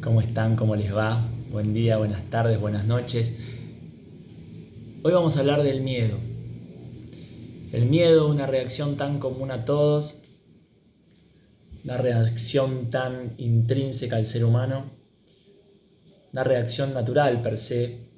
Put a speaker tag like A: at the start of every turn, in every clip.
A: ¿Cómo están? ¿Cómo les va? Buen día, buenas tardes, buenas noches. Hoy vamos a hablar del miedo. El miedo, una reacción tan común a todos, una reacción tan intrínseca al ser humano, una reacción natural per se.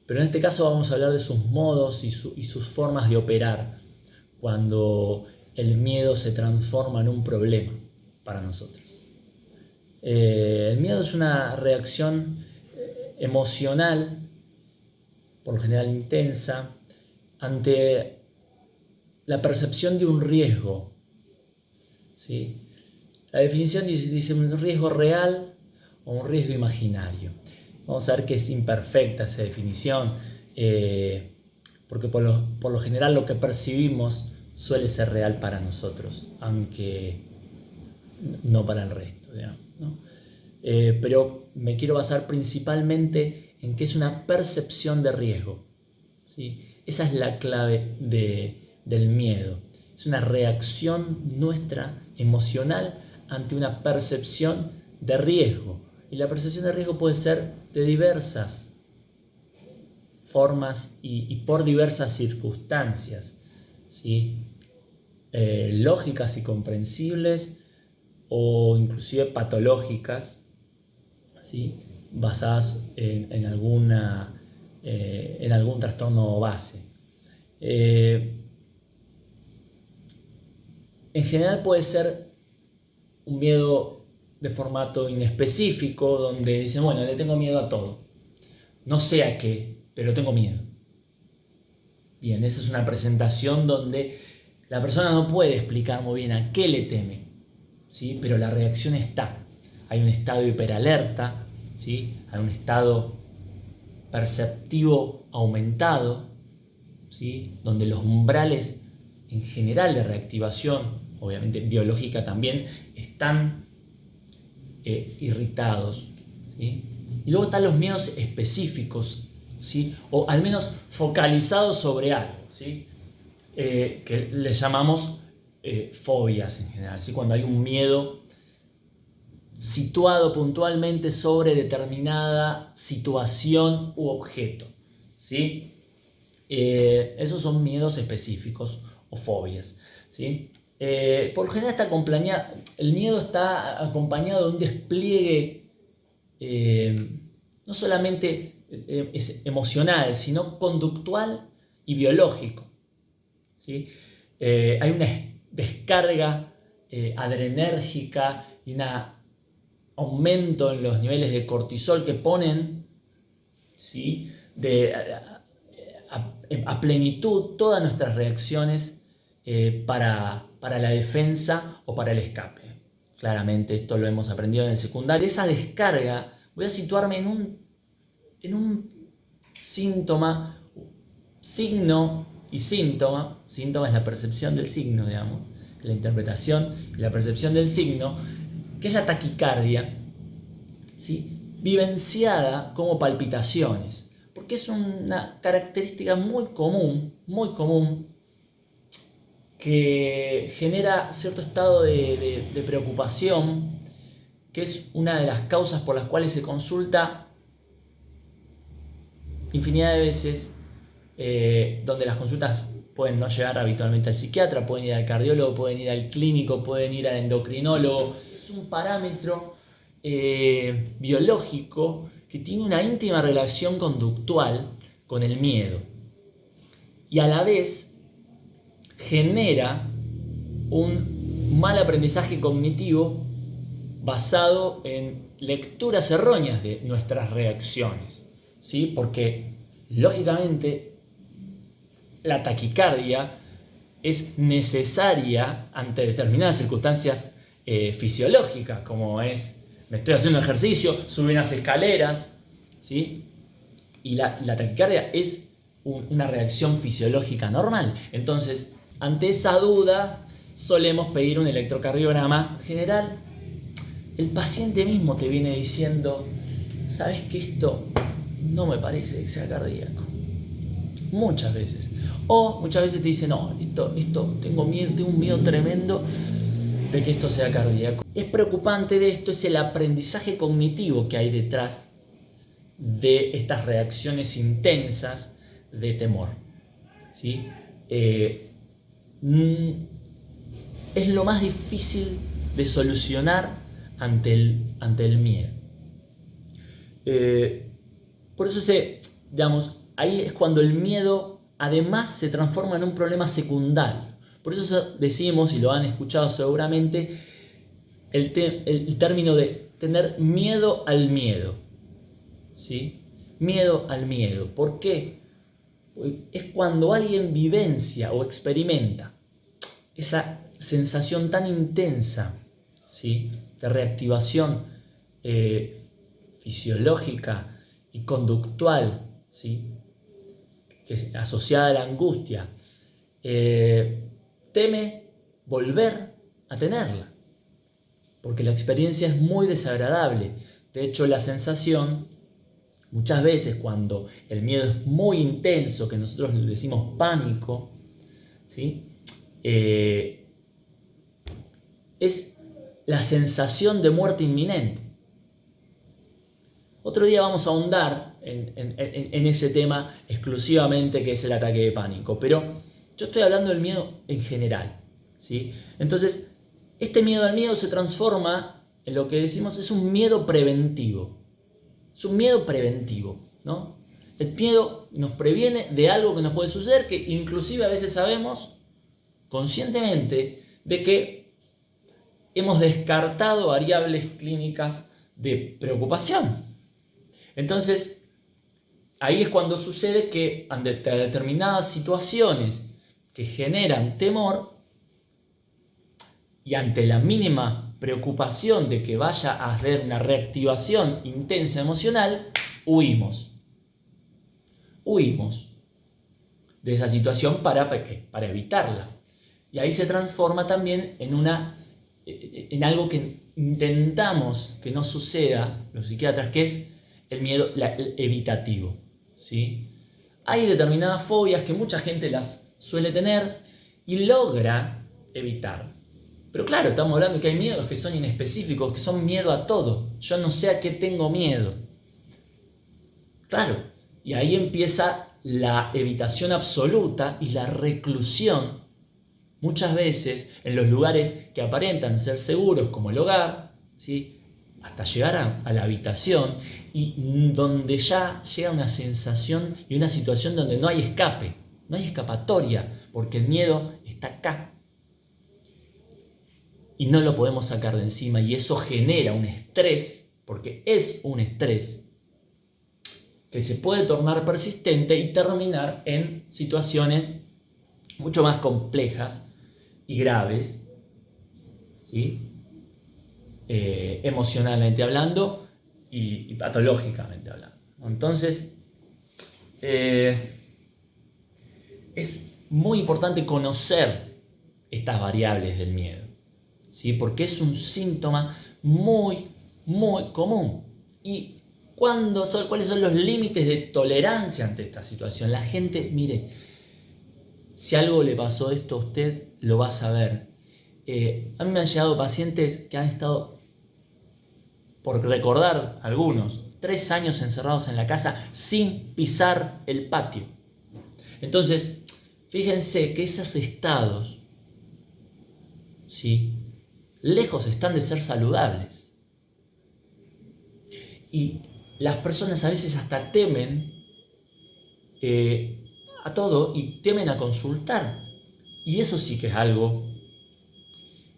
A: Pero en este caso vamos a hablar de sus modos y sus formas de operar cuando el miedo se transforma en un problema para nosotros. El miedo es una reacción emocional, por lo general intensa, ante la percepción de un riesgo. ¿Sí? La definición dice un riesgo real o un riesgo imaginario. Vamos a ver que es imperfecta esa definición, porque por lo general lo que percibimos suele ser real para nosotros, aunque no para el resto, digamos, ¿no? Pero me quiero basar principalmente en que es una percepción de riesgo, ¿sí? Esa es la clave del miedo. Es una reacción nuestra emocional ante una percepción de riesgo. Y la percepción de riesgo puede ser de diversas formas y por diversas circunstancias, ¿sí? Lógicas y comprensibles o inclusive patológicas, ¿sí? Basadas en algún trastorno base. En general puede ser un miedo de formato inespecífico, donde dicen, bueno, le tengo miedo a todo. No sé a qué, pero tengo miedo. Bien, esa es una presentación donde la persona no puede explicar muy bien a qué le teme, ¿sí? Pero la reacción está. Hay un estado de hiperalerta, ¿sí? Hay un estado perceptivo aumentado, ¿sí? Donde los umbrales en general de reactivación, obviamente biológica también, están irritados, ¿sí? Y luego están los miedos específicos, ¿sí? O al menos focalizados sobre algo, ¿sí? Que le llamamos fobias en general, ¿sí? Cuando hay un miedo situado puntualmente sobre determinada situación u objeto, ¿sí? Esos son miedos específicos o fobias, ¿sí? Por lo general el miedo está acompañado de un despliegue no solamente es emocional, sino conductual y biológico, ¿sí? Hay una descarga adrenérgica y un aumento en los niveles de cortisol que ponen, ¿sí? A plenitud todas nuestras reacciones para la defensa o para el escape. Claramente esto lo hemos aprendido en el secundario. Esa descarga, voy a situarme en un síntoma, signo y síntoma. Síntoma es la percepción del signo, digamos, la interpretación y la percepción del signo, que es la taquicardia, ¿sí? Vivenciada como palpitaciones, porque es una característica muy común, que genera cierto estado de preocupación, que es una de las causas por las cuales se consulta infinidad de veces, donde las consultas pueden no llegar habitualmente al psiquiatra, pueden ir al cardiólogo, pueden ir al clínico, pueden ir al endocrinólogo. Es un parámetro biológico que tiene una íntima relación conductual con el miedo y a la vez genera un mal aprendizaje cognitivo basado en lecturas erróneas de nuestras reacciones, ¿sí? Porque lógicamente la taquicardia es necesaria ante determinadas circunstancias fisiológicas, como es, me estoy haciendo ejercicio, subí unas escaleras, ¿sí? Y la taquicardia es una reacción fisiológica normal. Entonces, ante esa duda, solemos pedir un electrocardiograma general. El paciente mismo te viene diciendo, ¿sabes que esto no me parece que sea cardíaco? Muchas veces. O muchas veces te dicen, no, tengo un miedo tremendo, de que esto sea cardíaco. Es preocupante de esto es el aprendizaje cognitivo que hay detrás de estas reacciones intensas de temor. ¿Sí? Es lo más difícil de solucionar ante el miedo. Por eso ahí es cuando el miedo además se transforma en un problema secundario. Por eso decimos, y lo han escuchado seguramente, el término de tener miedo al miedo. ¿Sí? Miedo al miedo. ¿Por qué? Es cuando alguien vivencia o experimenta esa sensación tan intensa, ¿sí?, de reactivación fisiológica y conductual, ¿sí?, que es asociada a la angustia, teme volver a tenerla, porque la experiencia es muy desagradable. De hecho, la sensación, muchas veces cuando el miedo es muy intenso, que nosotros le decimos pánico, ¿sí?, es la sensación de muerte inminente. Otro día vamos a ahondar en ese tema exclusivamente, que es el ataque de pánico, pero yo estoy hablando del miedo en general, ¿sí? Entonces, este miedo al miedo se transforma en lo que decimos es un miedo preventivo. Es un miedo preventivo, ¿no? El miedo nos previene de algo que nos puede suceder, que inclusive a veces sabemos conscientemente de que hemos descartado variables clínicas de preocupación. Entonces, ahí es cuando sucede que ante determinadas situaciones que generan temor y ante la mínima preocupación de que vaya a haber una reactivación intensa emocional, huimos. Huimos de esa situación para evitarla. Y ahí se transforma también en algo que intentamos que no suceda, los psiquiatras, que es el miedo evitativo, ¿sí? Hay determinadas fobias que mucha gente las suele tener y logra evitar. Pero claro, estamos hablando de que hay miedos que son inespecíficos, que son miedo a todo. Yo no sé a qué tengo miedo. Claro, y ahí empieza la evitación absoluta y la reclusión, muchas veces en los lugares que aparentan ser seguros, como el hogar, ¿sí?, hasta llegar a la habitación, y donde ya llega una sensación y una situación donde no hay escape, no hay escapatoria, porque el miedo está acá y no lo podemos sacar de encima, y eso genera un estrés, porque es un estrés que se puede tornar persistente y terminar en situaciones mucho más complejas y graves, ¿sí?, emocionalmente hablando y patológicamente hablando. Entonces, es muy importante conocer estas variables del miedo, ¿sí?, porque es un síntoma muy, muy común. ¿Y cuáles son los límites de tolerancia ante esta situación? La gente, mire, si algo le pasó esto a usted, lo va a saber. A mí me han llegado pacientes que han estado, por recordar algunos, 3 años encerrados en la casa sin pisar el patio. Entonces, fíjense que esos estados, ¿sí?, lejos están de ser saludables. Y las personas a veces hasta temen a todo y temen a consultar. Y eso sí que es algo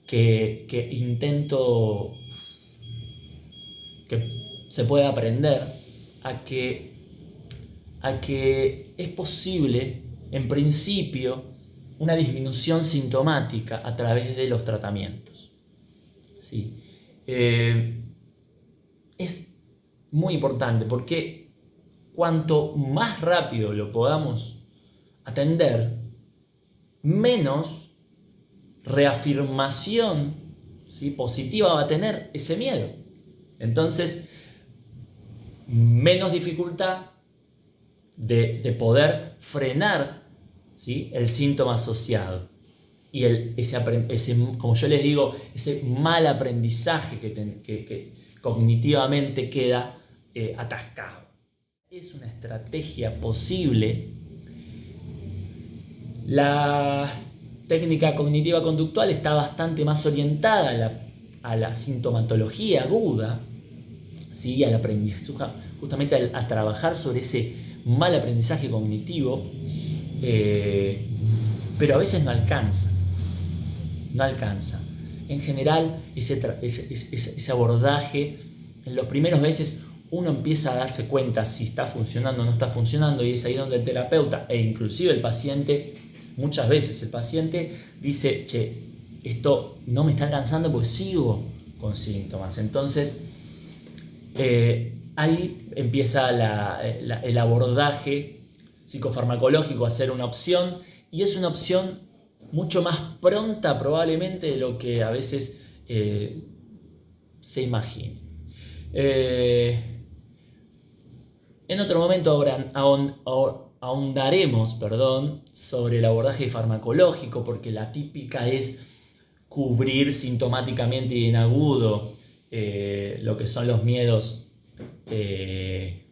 A: que intento que se pueda aprender, a que es posible, en principio, una disminución sintomática a través de los tratamientos. ¿Sí? Es muy importante porque cuanto más rápido lo podamos atender, menos reafirmación, ¿sí?, positiva va a tener ese miedo. Entonces, menos dificultad de poder frenar, ¿sí?, el síntoma asociado. y como yo les digo, ese mal aprendizaje que cognitivamente queda atascado. Es una estrategia posible. La técnica cognitiva conductual está bastante más orientada a la sintomatología aguda, ¿sí? Al aprendizaje, justamente a trabajar sobre ese mal aprendizaje cognitivo, pero a veces no alcanza. En general, ese abordaje, en los primeros meses uno empieza a darse cuenta si está funcionando o no está funcionando, y es ahí donde el terapeuta e inclusive el paciente, muchas veces el paciente dice, che, esto no me está alcanzando porque sigo con síntomas. Entonces, ahí empieza el abordaje psicofarmacológico a ser una opción, y es una opción mucho más pronta probablemente de lo que a veces se imagine. En otro momento ahondaremos, sobre el abordaje farmacológico, porque la típica es cubrir sintomáticamente y en agudo lo que son los miedos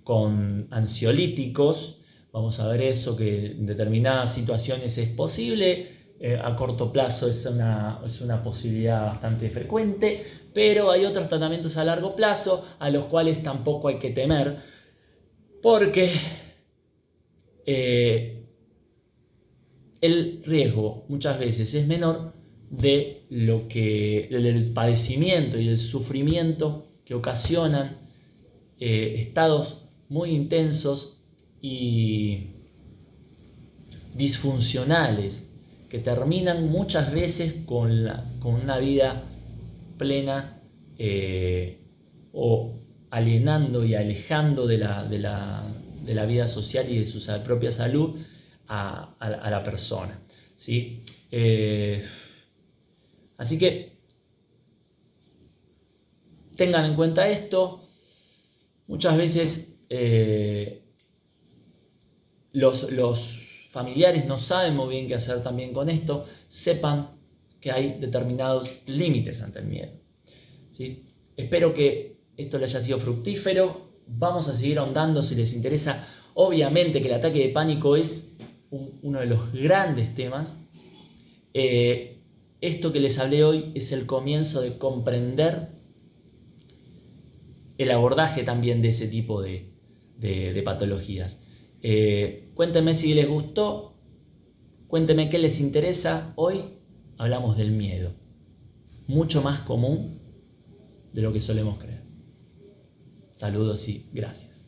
A: con ansiolíticos. Vamos a ver eso, que en determinadas situaciones es posible. A corto plazo es una posibilidad bastante frecuente, pero hay otros tratamientos a largo plazo a los cuales tampoco hay que temer, porque el riesgo muchas veces es menor del padecimiento y del sufrimiento que ocasionan estados muy intensos y disfuncionales que terminan muchas veces con una vida plena o alienando y alejando de la vida social y de su propia salud a la persona, ¿sí? Así que tengan en cuenta esto. Muchas veces los familiares no saben muy bien qué hacer también con esto. Sepan que hay determinados límites ante el miedo, ¿sí? Espero que esto les haya sido fructífero. Vamos a seguir ahondando si les interesa. Obviamente que el ataque de pánico es uno de los grandes temas. Esto que les hablé hoy es el comienzo de comprender el abordaje también de ese tipo de patologías. Cuéntenme si les gustó, cuéntenme qué les interesa. Hoy hablamos del miedo, mucho más común de lo que solemos creer. Saludos y gracias.